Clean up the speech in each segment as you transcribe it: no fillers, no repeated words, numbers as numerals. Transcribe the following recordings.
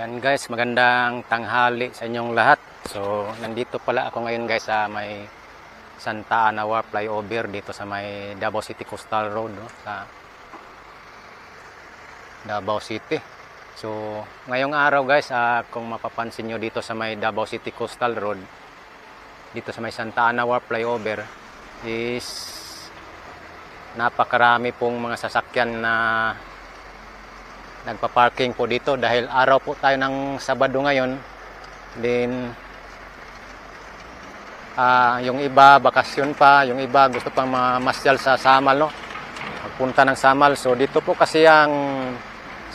Yan guys, magandang tanghali sa inyong lahat. So, nandito pala ako ngayon guys sa may Santa Ana War Flyover dito sa may Davao City Coastal Road, no? Sa Davao City. So, ngayong araw guys, kung mapapansin nyo dito sa may Davao City Coastal Road, dito sa may Santa Ana War Flyover, is napakarami pong mga sasakyan na nagpa-parking po dito dahil araw po tayo ng Sabado ngayon. Then yung iba bakasyon pa, yung iba gusto pang mamasyal sa Samal, no? Magpunta ng Samal. So dito po kasi ang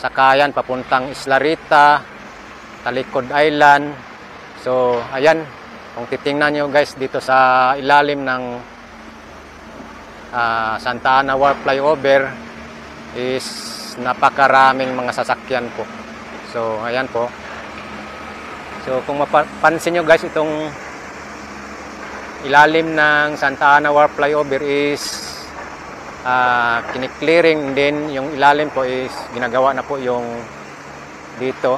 sakayan papuntang Islarita, Talikod Island. So ayan, kung titingnan nyo guys dito sa ilalim ng Santa Ana War Flyover is napakaraming mga sasakyan po. So ayan po. So kung mapapansin nyo guys, itong ilalim ng Santa Ana War Flyover is kiniklearing din. Yung ilalim po is ginagawa na po yung dito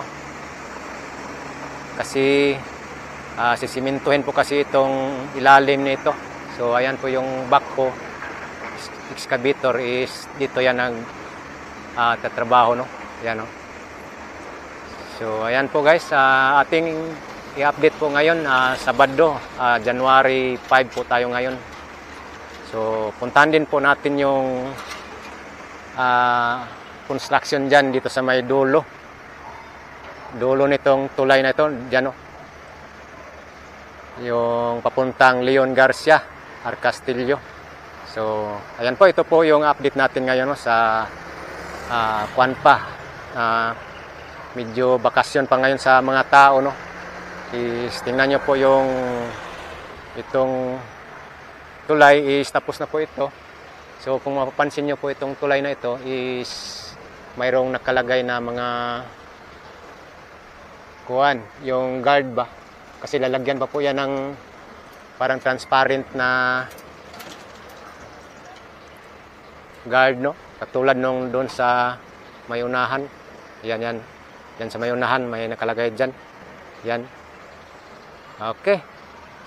kasi sisimintuhin po kasi itong ilalim nito. So ayan po yung backhoe excavator is dito yan tatrabaho, no? Ayan, no? So ayan po guys, ating i-update po ngayon, Sabado, January 5 po tayo ngayon. So puntahan din po natin yung construction dyan dito sa may dulo nitong tulay na ito dyan, no? Yung papuntang Leon Garcia Arcastillo. So ayan po, ito po yung update natin ngayon, no? Sa kuwan pa, medyo bakasyon pa ngayon sa mga tao, no? Tingnan nyo po yung itong tulay is tapos na po ito. So kung mapapansin nyo po itong tulay na ito is mayroong nakalagay na mga kuwan, yung guard ba, kasi lalagyan pa po yan ng parang transparent na guard, no? Katulad nung doon sa mayunahan. Yan sa mayunahan may nakalagay dyan. Yan. Okay.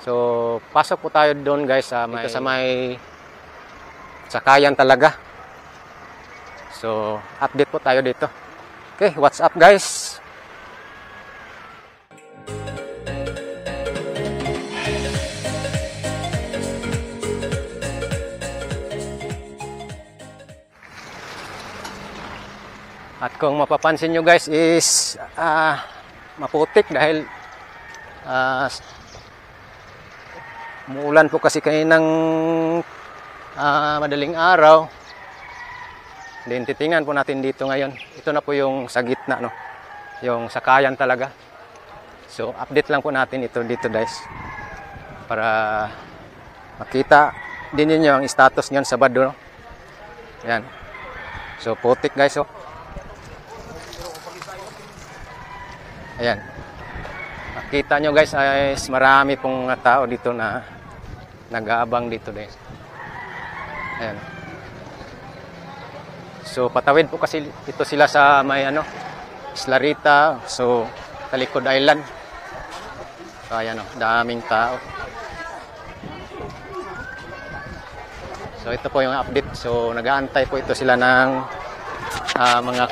So pasok po tayo doon guys sa may sakayan talaga. So update po tayo dito. Okay, what's up guys? At kung mapapansin nyo guys is maputik dahil umuulan po kasi kaninang madaling araw. Then titingnan po natin dito ngayon. Ito na po yung sa gitna, no? Yung sakayan talaga. So update lang po natin ito dito guys para makita din niyo ang status ngayon Sabado, no? Yan. So putik guys, oh. Ayan. Makita nyo guys, ay marami pong tao dito na nag-aabang dito guys. Ayan. So patawid po kasi ito sila sa may Islarita, so Talikod Island. So ayan, daming tao. So ito po yung update. So nag-aantay po ito sila ng mga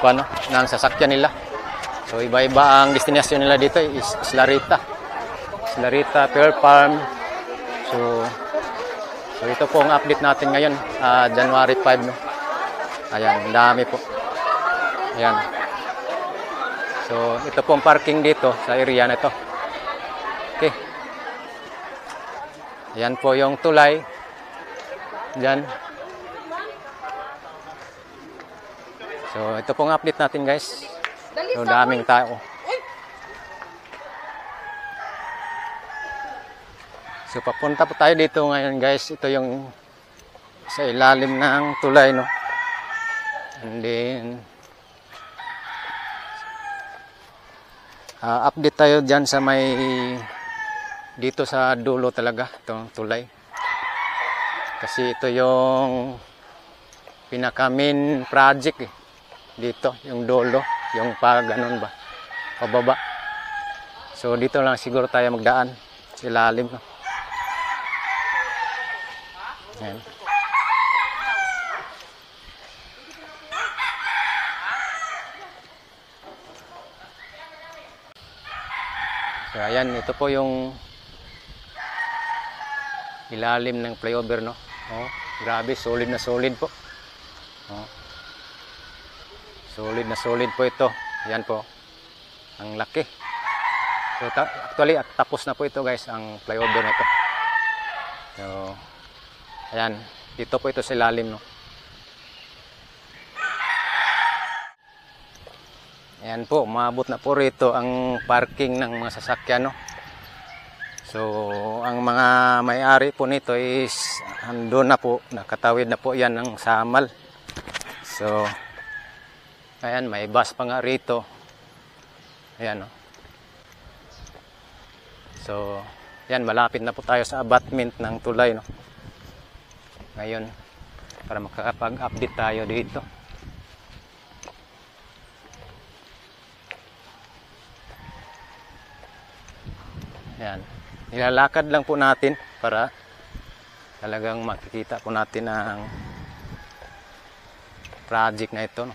ng sasakyan nila. So iba-iba ang destinasyon nila dito is Islarita, Pearl Farm. So ito po ang update natin ngayon, January 5, no? Ayan, dami po. Ayan. So ito po ang parking dito sa area na ito. Okay. Ayan po yung tulay. Diyan. So ito po ang update natin guys. So daming tao. So papunta po tayo dito ngayon guys. Ito yung sa ilalim ng tulay, no? And then update tayo dyan sa may dito sa dulo talaga itong tulay. Kasi ito yung pinaka main project, dito yung dulo. Yung pa ganun ba. pababa. So dito lang siguro tayo magdaan sa ilalim, no? Ayan. So ayan, ito po yung ilalim ng flyover, no? Oh, grabe, solid na solid po. Oh. Solid na solid po ito. Ayan po. Ang laki. So actually tapos na po ito, guys, ang flyover na ito. So ayan, dito po ito sa ilalim, no? Ayan po, maabot na po rito ang parking ng mga sasakyan, no? So, ang mga may-ari po nito is andun na po, nakatawid na po yan ng samal. So, ayan, may bus pa nga rito. Ayan, no? So, ayan, malapit na po tayo sa abutment ng tulay, no? Ngayon, para makakapag-update tayo dito. Ayan. Nilalakad lang po natin para talagang makikita po natin ang project na ito, no?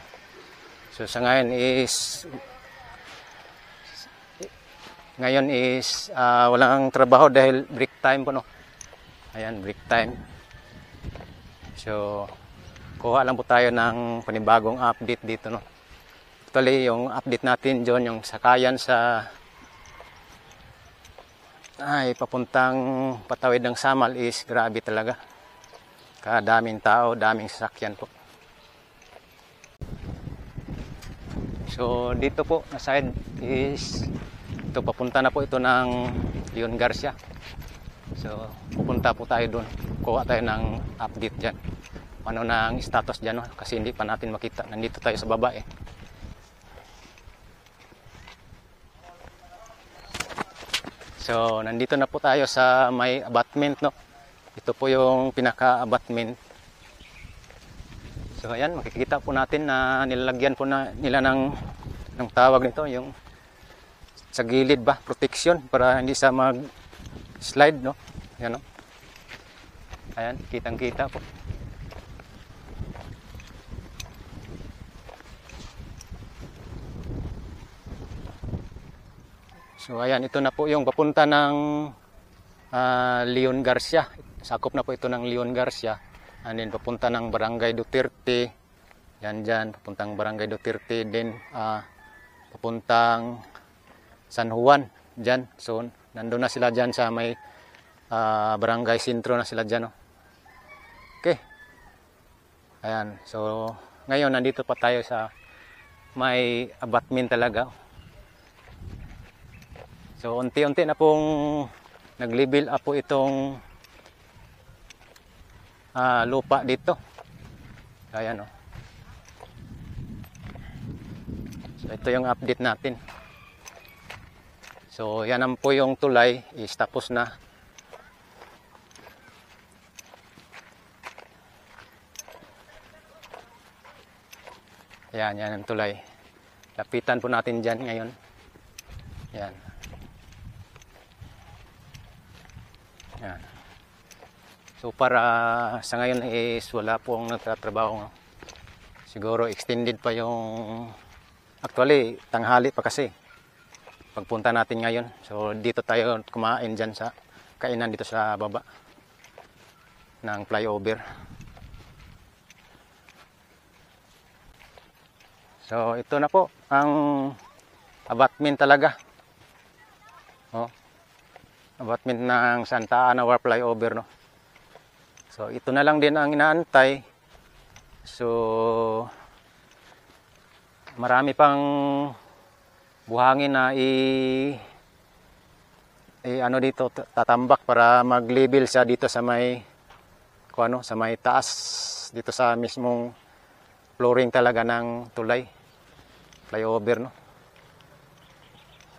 So sa ngayon is walang trabaho dahil break time po, no? Ayan, break time. So kuha lang po tayo ng panibagong update dito, no? Actually yung update natin dyan, yung sakayan sa papuntang patawid ng samal is grabe talaga. Kadaming tao, daming sasakyan po. So dito po na side is ito, papunta na po ito ng Leon Garcia. So pupunta po tayo doon. Kuha tayo ng update dyan. Ano na ang status dyan, no? Kasi hindi pa natin makita. Nandito tayo sa baba, eh. So, nandito na po tayo sa may abutment, no? Ito po yung pinaka-abutment. So, ayan, makikita po natin na nilalagyan po na nila ng tawag nito, yung sa gilid ba, protection, para hindi sa mag-slide, no? Ayan, no? Ayan, kitang-kita po. So ayan, ito na po yung papunta ng Leon Garcia. Sakop na po ito ng Leon Garcia. And then papunta ng Barangay Duterte. Yan dyan, papuntang Barangay Duterte. Then papuntang San Juan dyan. So nandun na sila dyan sa may Barangay Sentro na sila dyan, no? Okay. Ayan, so ngayon nandito pa tayo sa may abutment talaga. So unti-unti na pong nag-level up po itong lupa dito. Ayan, no? So ito yung update natin. So yan ang po yung tulay is tapos na. Yan ang tulay. Lapitan po natin dyan ngayon. Yan. Yan. So para sa ngayon is wala pong nagtatrabaho, no? Siguro extended pa yung, actually tanghali pa kasi pagpunta natin ngayon. So dito tayo kumain dyan sa kainan dito sa baba ng flyover. So ito na po ang abutment talaga. Oh. Abutment ng Santa Ana War flyover, no? So ito na lang din ang inaantay. So marami pang buhangin na ano dito tatambak para mag-level siya dito sa may sa may taas dito sa mismong flooring talaga ng tulay flyover, no?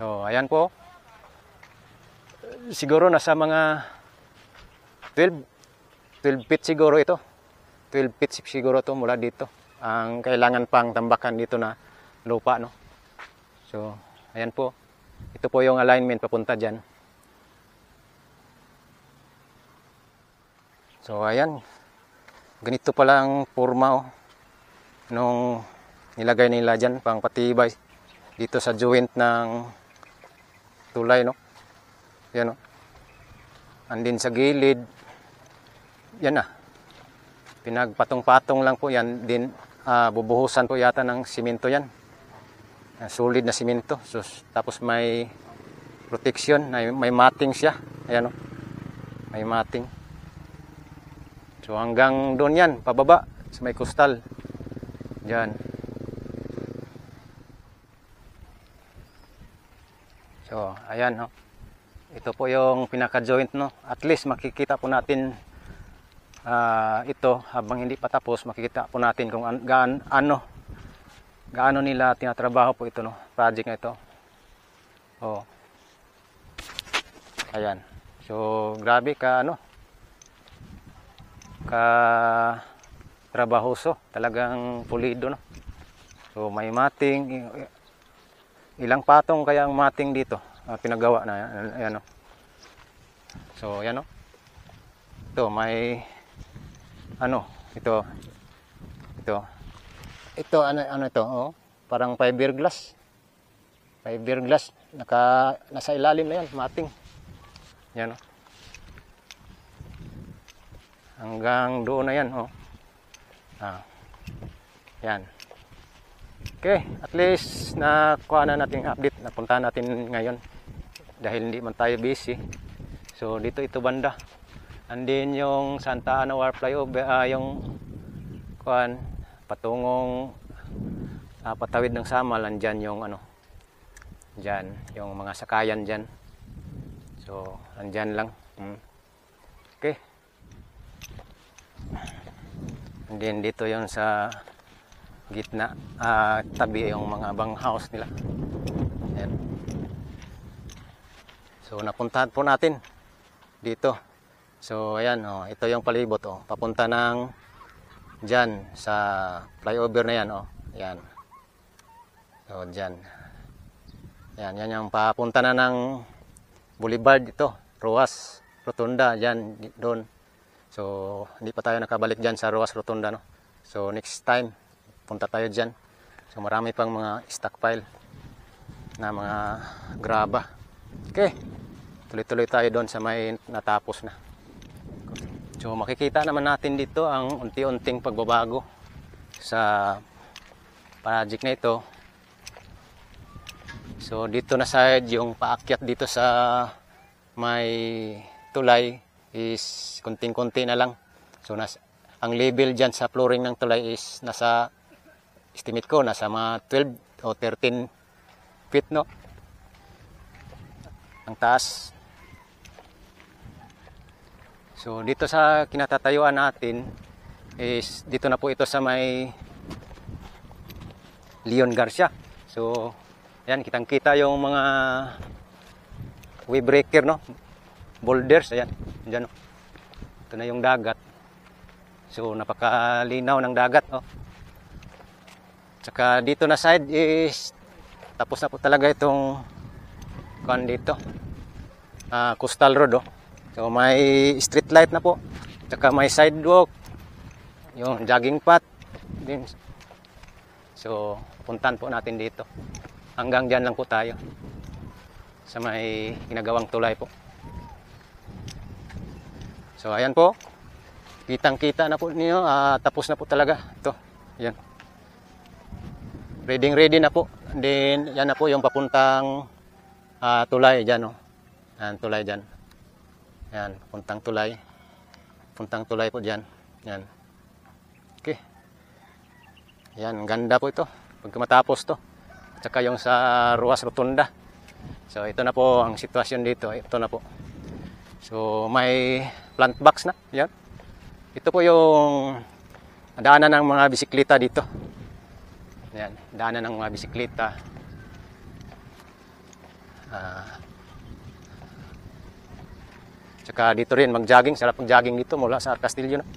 So ayan po. Siguro nasa mga 12 feet siguro ito. 12 feet siguro to mula dito. Ang kailangan pang tambakan dito na lupa, no? So Ayan po. Ito po yung alignment papunta dyan. So ayan. Ganito pala ang forma nung nilagay nila dyan pang patibay dito sa joint ng tulay, no? Yan, no? Andin sa gilid. Yan na. Pinagpatong-patong lang po yan. Din, bubuhusan po yata ng simento yan. Solid na simento. So, tapos may protection. May matting siya. Ayan, no? May matting. So hanggang doon yan. Pababa. Sa may kustal. Diyan. So, ayan, no? Ito po yung pinaka-joint, no? At least makikita po natin ito habang hindi pa tapos, makikita po natin kung gaano nila tinatrabaho po ito, no? Project na ito. Oh. Ayan. So, grabe ka trabahoso, talagang pulido, no? So, may mating, ilang patong kaya ang mating dito, pinagawa na, ayan, no? So, ayan, no? Ito, may, ito, ito, oh, parang fiberglass, nasa ilalim na yan, mating, yan, no? Hanggang doon na yan, oh. Yan. Okay, at least nakuha na natin update, napuntahan natin ngayon dahil hindi man tayo busy. So dito ito banda. And then yung Santa Ana War Flyover, yung patungong patawid ng Samal, andyan yung dyan, yung mga sakayan dyan. So andyan lang. Okay. And then dito yung sa gitna, tabi yung mga bang house nila. Ayan. So napuntahan po natin dito. So ayan, oh, ito yung palibot, oh, papunta ng dyan sa flyover na yan, oh. Ayan. So dyan. Ayan, yan yung papunta na ng Boulevard ito, Roas, Rotunda, dyan, doon. So hindi pa tayo nakabalik dyan sa Roas, Rotunda, no? So next time punta tayo dyan. So marami pang mga stockpile na mga graba. Okay, tuloy-tuloy tayo doon sa may natapos na. So makikita naman natin dito ang unti-unting pagbabago sa project na ito. So dito na side yung paakyat dito sa may tulay is kunting-kunti na lang. So ang level dyan sa flooring ng tulay is nasa, estimate ko, nasa mga 12 o 13 feet, no? Ang taas. So dito sa kinatatayuan natin is dito na po ito sa may Leon Garcia. So ayan, kitang-kita yung mga wave breaker, no? Boulders, ayan, dyan, no? Ito na yung dagat. So napakalinaw ng dagat, oh. Tsaka dito na side is tapos na po talaga itong dito. Coastal road, oh. So may street light na po. Tsaka may sidewalk. Yung jogging path din. So puntahan po natin dito. Hanggang diyan lang po tayo. Sa may ginagawang tulay po. So ayan po. Kitang-kita na po niyo, tapos na po talaga ito. Yan. Ready na po. And then yan na po yung papuntang tulay diyan, oh. Yan, tulay diyan. Yan, puntang tulay. Puntang tulay po diyan. Yan. Okay. Yan, ganda po ito. Pag matapos to. Tsaka yung sa Ruas Rotunda. So ito na po ang sitwasyon dito. Ito na po. So may plant box na. Yan. Ito po yung daanan ng mga bisikleta dito. Yan, daanan ng mga bisikleta. Tsaka dito rin mag-jogging. Sarap mag-jogging dito mula sa Castillo. No?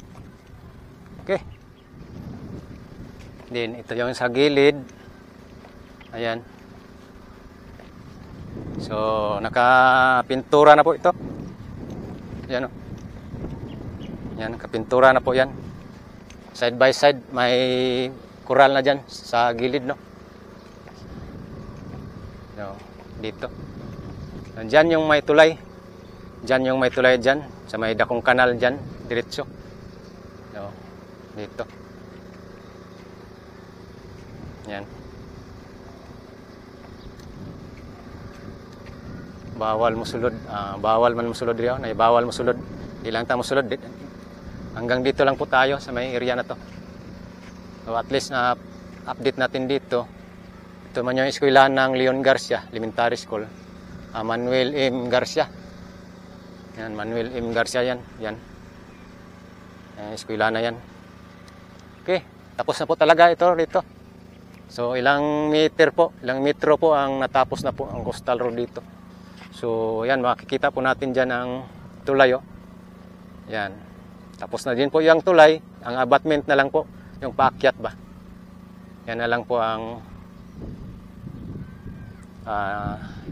Okay. Then ito yung sa gilid. Ayan. So, nakapintura na po ito. Yan o. Yan, nakapintura na po yan. Side by side, may kural na dyan sa gilid, no? No, dito. Diyan yung may tulay. Diyan yung may tulay dyan. Sa may dakong kanal dyan, diretso. No, dito. Yan. Bawal musulod. Bawal man musulod riyo. Bawal musulod. Ilang ta musulod. Hanggang dito lang po tayo sa may area na to. So at least na update natin dito. Ito man yung eskwelahan ng Leon Garcia Elementary School. Manuel M. Garcia. Yan, Manuel M. Garcia yan. Yan. Eskwelahan na yan. Okay. Tapos na po talaga ito rito. So ilang metro po ang natapos na po ang coastal road dito. So yan, makikita po natin dyan ang tulay. Oh. Yan. Tapos na din po yung tulay. Ang abutment na lang po. Yung paakyat ba. Yan na lang po ang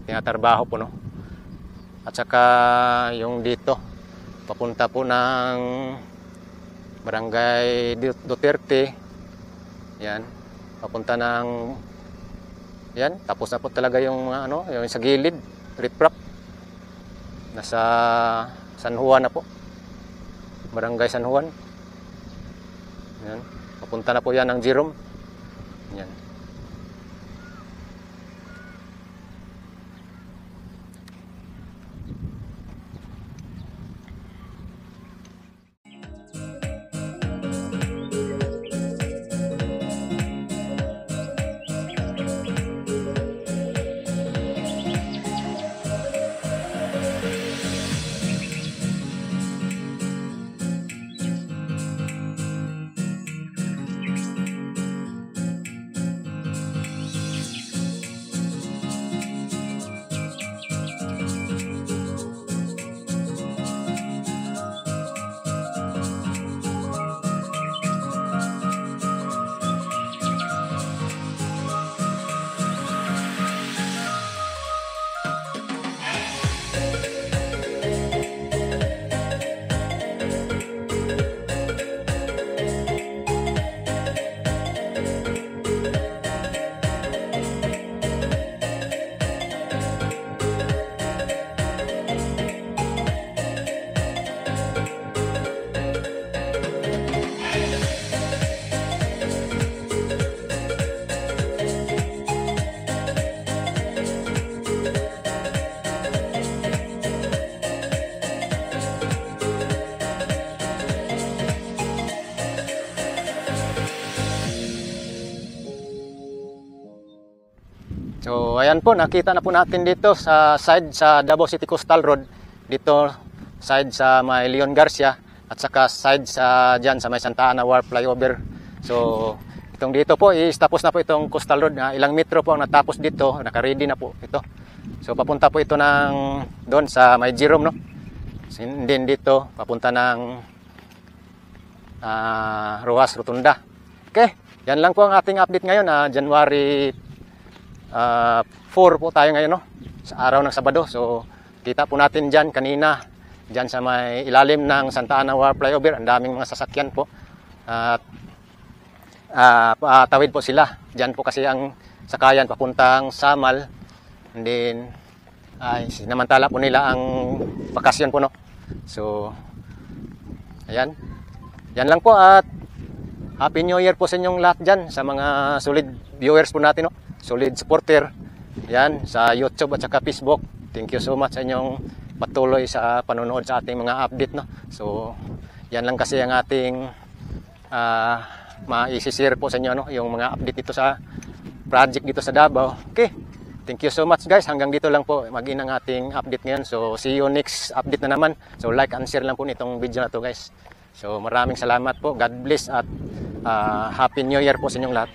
tinatrabaho po, no. At saka yung dito papunta po ng Barangay Duterte. Yan. Papunta ng yan. Tapos na po talaga yung yung sa gilid. Riprap. Nasa San Juan na po. Barangay San Juan. Yan. Papunta na po yan ng Jerome. Yan. So ayan po, nakita na po natin dito sa side sa Davao City Coastal Road, dito side sa may Leon Garcia at saka side sa diyan sa may Santa Ana War Flyover. So itong dito po is tapos na po itong Coastal Road. Ilang metro po ang natapos dito, naka-ready na po ito. So papunta po ito ng doon sa may Jerome, no. Din dito papunta ng Rojas Rotunda. Okay, yan lang po ang ating update ngayon, January 4 po tayo ngayon, no? Sa araw ng Sabado. So kita po natin dyan kanina, dyan sa may ilalim ng Santa Ana War Flyover, ang daming mga sasakyan po. At tawid po sila. Dyan po kasi ang sakayan papuntang Samal. And then sinamantala po nila ang bakasyon po, no? So ayan. Yan lang po at Happy New Year po sa inyong lahat dyan, sa mga solid viewers po natin, no? Solid supporter yan sa YouTube at saka Facebook. Thank you so much sa inyong patuloy sa panonood sa ating mga update, no. So yan lang kasi ang ating ma-share po sa inyo, no, yung mga update dito sa project dito sa Davao. Okay, thank you so much guys. Hanggang dito lang po maging ang ating update ngayon. So see you next update na naman. So like and share lang po nitong video na to guys. So maraming salamat po. God bless at Happy New Year po sa inyong lahat.